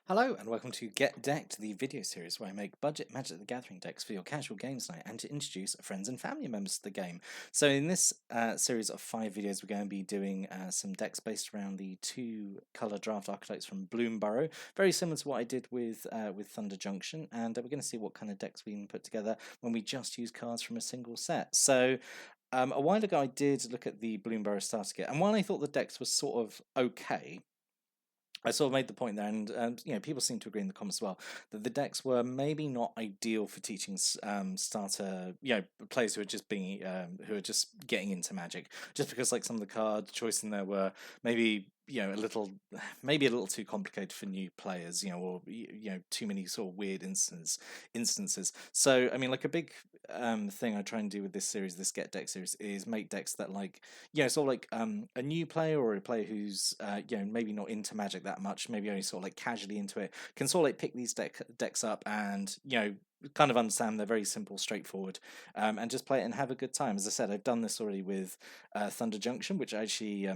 Hello and welcome to Get Decked, the video series where I make budget Magic the Gathering decks for your casual games night and to introduce friends and family members to the game. So in this series of 5 videos we're going to be doing some decks based around the 2 colour draft archetypes from Bloomburrow, very similar to what I did with Thunder Junction, and we're going to see what kind of decks we can put together when we just use cards from a single set. So a while ago I did look at the Bloomburrow starter kit, and while I thought the decks were sort of okay, I sort of made the point there, and people seem to agree in the comments as well that the decks were maybe not ideal for teaching starter, players who are just being who are just getting into Magic, just because like some of the card choice in there were maybe a little maybe a little too complicated for new players, or too many sort of weird instances. So I mean, like a big thing I try and do with this series, this Get Deck series, is make decks that like sort of like a new player or a player who's maybe not into Magic that much, maybe only sort of like casually into it, can sort of like pick these decks up and kind of understand they're very simple, straightforward, and just play it and have a good time. As I said, I've done this already with Thunder Junction, which actually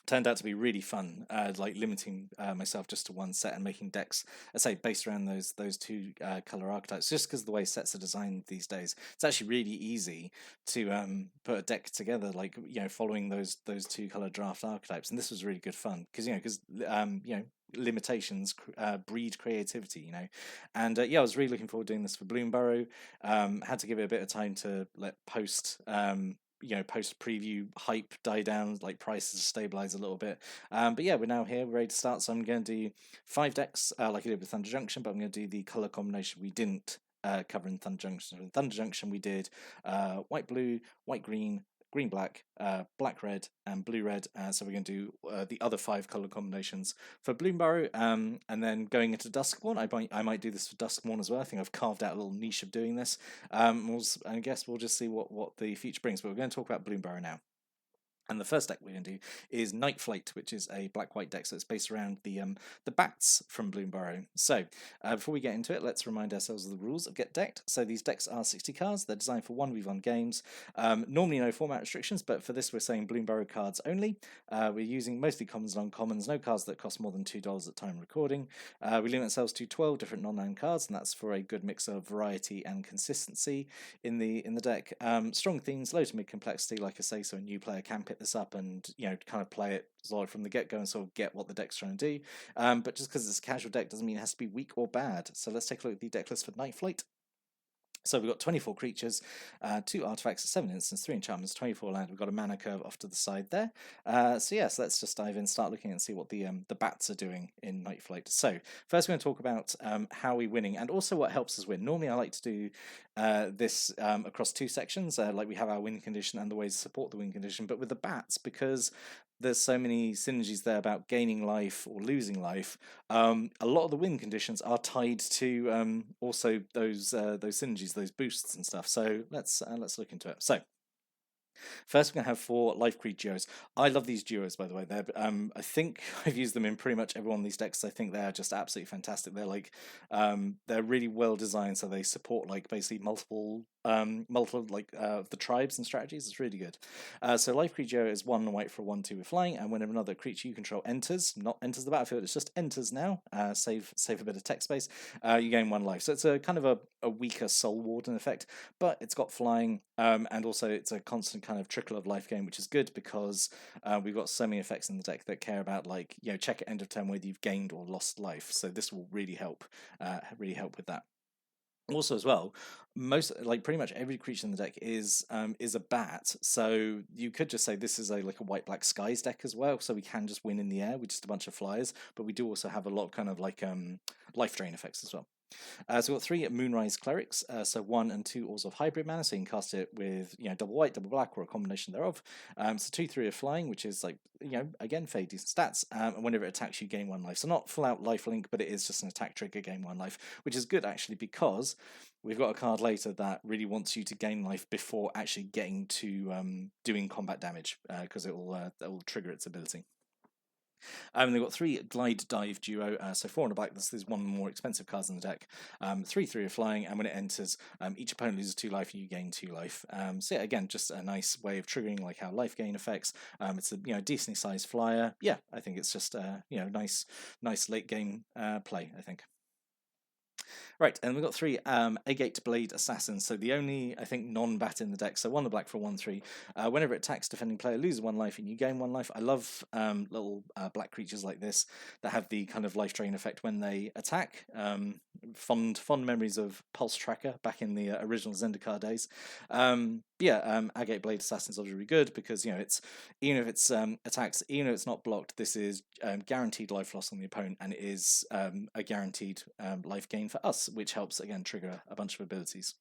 turned out to be really fun, like limiting myself just to one set and making decks, I say, based around those 2 color archetypes. Just because of the way sets are designed these days, it's actually really easy to put a deck together, like following those 2 color draft archetypes. And this was really good fun because limitations breed creativity, and I was really looking forward to doing this for Bloomburrow. Had to give it a bit of time to let post preview hype die down, like prices stabilize a little bit. But yeah, we're now here, we're ready to start. So I'm going to do 5 decks like I did with Thunder Junction, but I'm going to do the color combination we didn't cover in Thunder Junction. In Thunder Junction, we did white blue, white green, green black, black red, and blue red. So we're going to do the other 5 color combinations for Bloomburrow, and then going into Duskborn, I might do this for Duskborn as well. I think I've carved out a little niche of doing this. I guess we'll just see what the future brings. But we're going to talk about Bloomburrow now. And the first deck we're going to do is Night Flight, which is a black-white deck, so it's based around the bats from Bloomburrow. So before we get into it, let's remind ourselves of the rules of Get Decked. So these decks are 60 cards. They're designed for 1v1 games. Normally no format restrictions, but for this we're saying Bloomburrow cards only. We're using mostly commons and uncommons, no cards that cost more than $2 at time recording. We limit ourselves to 12 different non-land cards, and that's for a good mix of variety and consistency in the deck. Strong themes, low to mid complexity, like I say, so a new player can pick this up and kind of play it sort of from the get-go and sort of get what the deck's trying to do. But just because it's a casual deck doesn't mean it has to be weak or bad. So let's take a look at the deck list for Night Flight. So we've got 24 creatures, 2 artifacts, 7 instants, 3 enchantments, 24 land. We've got a mana curve off to the side there. So yes, let's just dive in, start looking and see what the bats are doing in Night Flight. So first we're going to talk about how we're winning and also what helps us win. Normally I like to do this across 2 sections, like we have our win condition and the ways to support the win condition. But with the bats, because there's so many synergies there about gaining life or losing life, a lot of the win conditions are tied to also those synergies, those boosts and stuff. So let's look into it. So first, we're going to have 4 Life Creed duos. I love these duos, by the way. They're, I think I've used them in pretty much every one of these decks. I think they're just absolutely fantastic. They're like, they're really well designed, so they support like basically multiple like the tribes and strategies. It's really good. So Life Creed duo is 1 white for a 1/2 with flying, and whenever another creature you control not enters the battlefield, it's just enters now. Save a bit of text space. You gain 1 life. So it's a kind of a weaker Soul Warden effect, but it's got flying, and also it's a constant kind of trickle of life gain, which is good because we've got so many effects in the deck that care about like check at end of turn whether you've gained or lost life. So this will really help with that. Also, as well, pretty much every creature in the deck is a bat. So you could just say this is a white black skies deck as well. So we can just win in the air with just a bunch of flyers, but we do also have a lot of kind of like life drain effects as well. So we've got 3 Moonrise Clerics, so 1 and 2 Oars of Hybrid mana, so you can cast it with double white, double black, or a combination thereof. So 2/3 of Flying, which is like again fairly decent stats. And whenever it attacks, you gain 1 life. So not full out life link, but it is just an attack trigger, gain 1 life, which is good actually because we've got a card later that really wants you to gain life before actually getting to doing combat damage, because that will trigger its ability. They've got 3 Glide Dive Duo, so 4 on the black. This is one of the more expensive cards in the deck. 3/3 are flying, and when it enters, each opponent loses 2 life, and you gain 2 life. So yeah, again, just a nice way of triggering like how life gain affects. It's a decently sized flyer. Yeah, I think it's just nice late game play, I think. Right, and we've got 3 Agate Blade Assassins. So the only, I think, non-bat in the deck. So 1 the black for 1/3. Whenever it attacks defending player, loses 1 life and you gain 1 life. I love little black creatures like this that have the kind of life drain effect when they attack. Fond memories of Pulse Tracker back in the original Zendikar days. Agate Blade Assassin's obviously really good because it's even if it's attacks, even if it's not blocked, this is guaranteed life loss on the opponent, and it is a guaranteed life gain for us, which helps again trigger a bunch of abilities.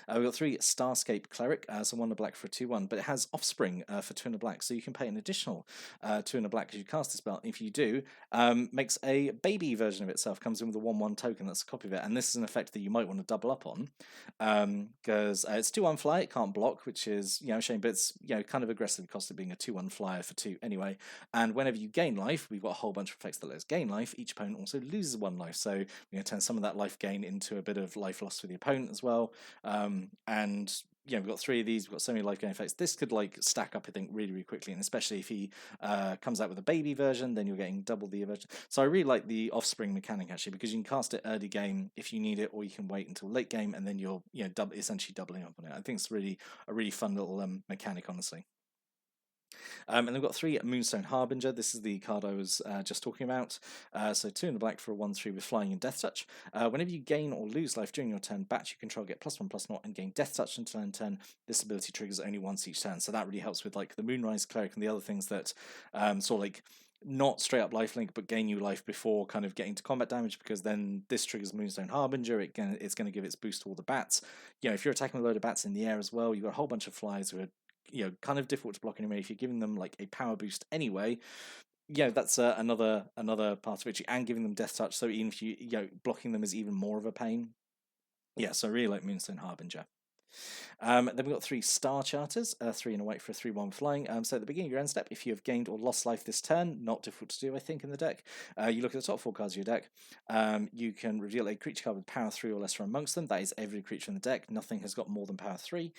We've got 3 Starscape Cleric, so 1 in a black for a 2/1, but it has Offspring for 2 in a black, so you can pay an additional 2 in a black as you cast this spell. If you do, makes a baby version of itself, comes in with a 1/1 token that's a copy of it, and this is an effect that you might want to double up on, because it's 2/1 fly, it can't block, which is a shame, but it's kind of aggressively costed being a 2/1 flyer for 2 anyway. And whenever you gain life, we've got a whole bunch of effects that let us gain life. Each opponent also loses 1 life, so we're going to turn some of that life gain into a bit of life loss for the opponent as well. And we've got 3 of these. We've got so many life gain effects. This could stack up, I think, really, really quickly. And especially if he comes out with a baby version, then you're getting double the version. So I really like the Offspring mechanic actually, because you can cast it early game if you need it, or you can wait until late game, and then you're essentially doubling up on it. I think it's really a really fun little mechanic, honestly. And we've got 3 Moonstone Harbinger. This is the card I was just talking about. So 2 in the black for a 1/3 with flying and death touch. Whenever you gain or lose life during your turn, bats you control get +1/+0 and gain death touch until end turn. This ability triggers only once each turn. So that really helps with like the Moonrise Cleric and the other things that not straight up lifelink, but gain you life before kind of getting to combat damage, because then this triggers Moonstone Harbinger. It's going to give its boost to all the bats. If you're attacking with a load of bats in the air as well, you've got a whole bunch of flyers who are kind of difficult to block anyway. If you're giving them like a power boost anyway, that's another part of it, and giving them death touch. So even if you blocking them is even more of a pain. So I really like Moonstone Harbinger. Then we've got 3 Star Charters, 3 in a white for a 3/1 flying. So at the beginning of your end step, if you have gained or lost life this turn, not difficult to do, I think, in the deck. You look at the top 4 cards of your deck. You can reveal a creature card with power 3 or less from amongst them. That is every creature in the deck. Nothing has got more than power 3.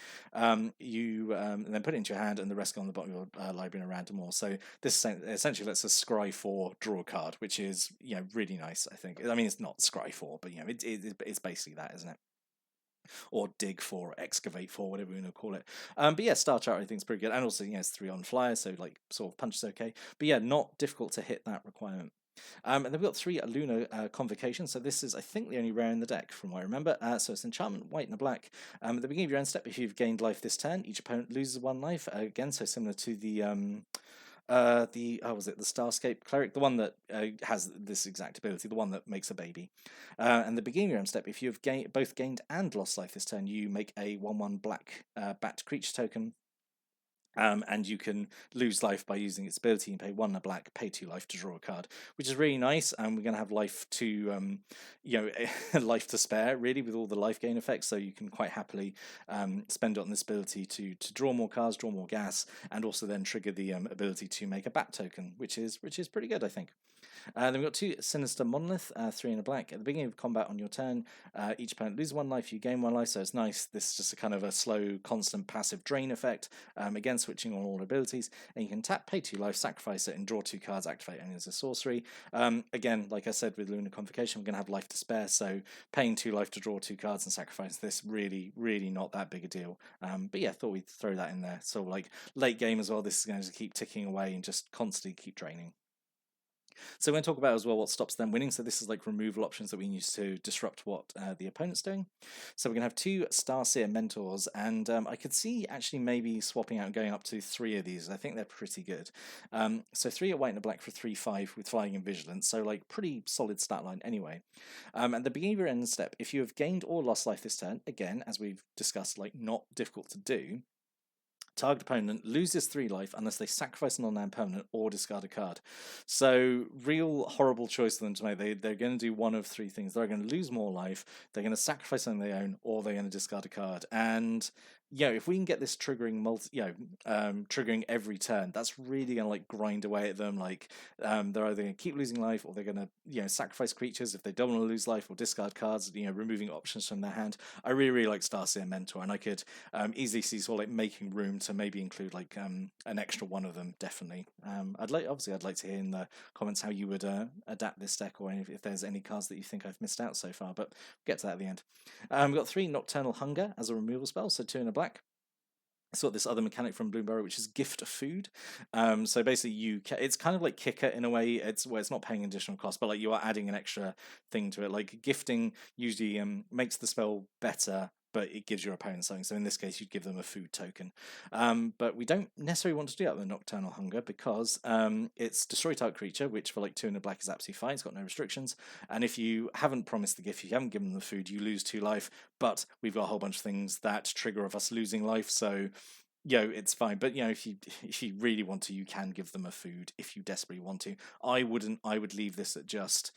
You then put it into your hand, and the rest go on the bottom of your library in a random order. So this essentially lets us scry 4, draw a card, which is really nice, I think. I mean, it's not scry 4, but it's basically that, isn't it? Or dig 4, excavate 4, whatever we want to call it. But yeah, Star Chart I think is pretty good, and also it's 3 on flyer, so like sort of punch is okay. But yeah, not difficult to hit that requirement. And then we've got 3 Luna Convocation. So this is, I think, the only rare in the deck, from what I remember. So it's enchantment, white and a black. At the beginning of your end step, if you've gained life this turn, each opponent loses 1 life. Again, so similar to the was it the Starscape Cleric, the one that has this exact ability, the one that makes a baby. And the beginning of your end step, if you have both gained and lost life this turn, you make a 1/1 black bat creature token. And you can lose life by using its ability and pay 1 in a black, pay 2 life to draw a card, which is really nice. And we're going to have life to, life to spare, really, with all the life gain effects. So you can quite happily spend it on this ability to draw more cards, draw more gas, and also then trigger the ability to make a bat token, which is pretty good, I think. Then we've got 2 Sinister Monolith, 3 in a black. At the beginning of combat on your turn, each opponent loses 1 life, you gain 1 life, so it's nice. This is just a kind of a slow, constant passive drain effect. Again, switching on all abilities. And you can tap, pay 2 life, sacrifice it, and draw 2 cards, activate only as a sorcery. Again, like I said with Luna Convocation, we're going to have life to spare, so paying 2 life to draw 2 cards and sacrifice this, really, really not that big a deal. But yeah, thought we'd throw that in there. So like late game as well, this is going to keep ticking away and just constantly keep draining. So we're going to talk about as well what stops them winning. So this is like removal options that we use to disrupt what the opponent's doing. So we're going to have 2 Starseer Mentors, and I could see actually maybe swapping out and going up to 3 of these. I think they're pretty good. So 3 are white and a black for 3/5 with flying and vigilance, so like pretty solid stat line anyway. At the beginning of your end step, if you have gained or lost life this turn, again, as we've discussed, like not difficult to do, target opponent loses 3 life unless they sacrifice a non-land permanent or discard a card. So real horrible choice for them to make. They're going to do one of 3 things. They're going to lose more life, they're going to sacrifice something they own, or they're going to discard a card. And if we can get this triggering triggering every turn, that's really gonna like grind away at them. Like they're either gonna keep losing life, or they're gonna sacrifice creatures if they don't want to lose life, or discard cards. Removing options from their hand. I really like Starseer Mentor, and I could easily see sort of like making room to maybe include like an extra one of them. Definitely. I'd like to hear in the comments how you would adapt this deck, or if there's any cards that you think I've missed out so far. But we'll get to that at the end. We've got 3 Nocturnal Hunger as a removal spell, so 2 in a black. It's got this other mechanic from Bloomburrow, which is gift food. So basically, it's kind of like Kicker in a way. It's where it's not paying additional cost, but like you are adding an extra thing to it. Like gifting usually makes the spell better, but it gives your opponent something. So in this case, you'd give them a food token. But we don't necessarily want to do that with Nocturnal Hunger, because it's destroy target creature, which for like 2 in a black is absolutely fine. It's got no restrictions. And if you haven't promised the gift, if you haven't given them the food, you lose 2 life. But we've got a whole bunch of things that trigger of us losing life. So it's fine. But if you really want to, you can give them a food if you desperately want to. I wouldn't. I would leave this at just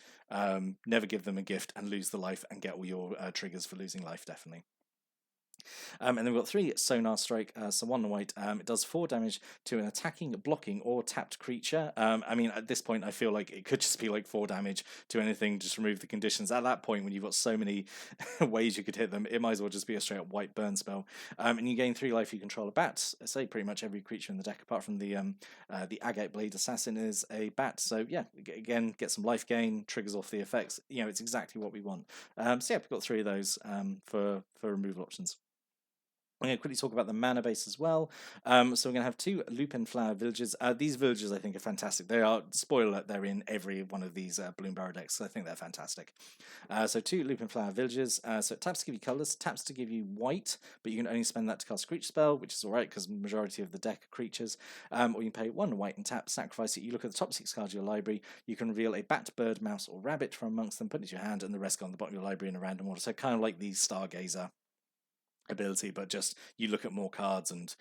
never give them a gift and lose the life and get all your triggers for losing life. Definitely. And then we've got 3 Sonar Strike, so 1 white. It does 4 damage to an attacking, blocking, or tapped creature. I mean, at this point, I feel like it could just be like 4 damage to anything, just remove the conditions. At that point, when you've got so many ways you could hit them, it might as well just be a straight up white burn spell. And you gain 3 life, you control a bat. I say pretty much every creature in the deck, apart from the Agate Blade Assassin, is a bat. So yeah, again, get some life gain, triggers off the effects. It's exactly what we want. So yeah, we've got 3 of those for removal options. I'm going to quickly talk about the mana base as well. So we're going to have 2 Lupin Flower Villages. These villages, I think, are fantastic. They are, spoiler alert, they're in every one of these Bloomburrow decks, so I think they're fantastic. So 2 Lupin Flower Villages. So it taps to give you colours, taps to give you white, but you can only spend that to cast a creature spell, which is alright, because the majority of the deck are creatures. Or you can pay 1 white and tap, sacrifice it. You look at the top 6 cards of your library, you can reveal a bat, bird, mouse, or rabbit from amongst them, put it to your hand, and the rest go on the bottom of your library in a random order. So kind of like the Stargazer ability, but just you look at more cards, and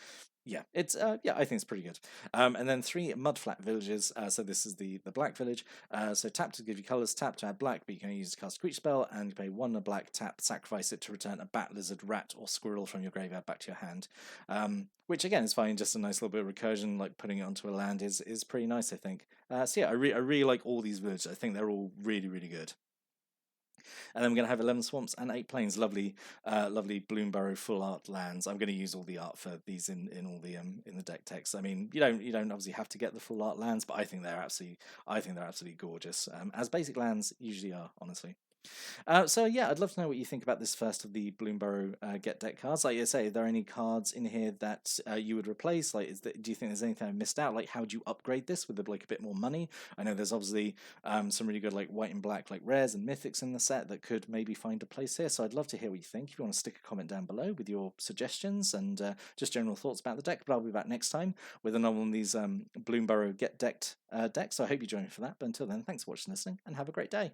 it's I think it's pretty good. And then 3 Mudflat Villages. So this is the black village. So tap to give you colors, tap to add black, but you can only use to cast a creature spell, and you pay 1 a black, tap, sacrifice it to return a bat, lizard, rat, or squirrel from your graveyard back to your hand. Which again is fine, just a nice little bit of recursion, like putting it onto a land is pretty nice, I think. So yeah, I really like all these villages. I think they're all really, really good. And then we're going to have 11 swamps and 8 plains. Lovely, lovely Bloomburrow full art lands. I'm going to use all the art for these in all the in the deck text. I mean, you don't obviously have to get the full art lands, but I think they're absolutely gorgeous. As basic lands usually are, honestly. So yeah, I'd love to know what you think about this first of the Bloomburrow Get deck cards. Like I say, are there any cards in here that you would replace? Like, do you think there's anything I've missed out? Like, how do you upgrade this with like a bit more money? I know there's obviously some really good like white and black like rares and mythics in the set that could maybe find a place here. So I'd love to hear what you think. If you want to stick a comment down below with your suggestions and just general thoughts about the deck. But I'll be back next time with another one of these Bloomburrow Get decked decks. So I hope you join me for that. But until then, thanks for watching and listening, and have a great day.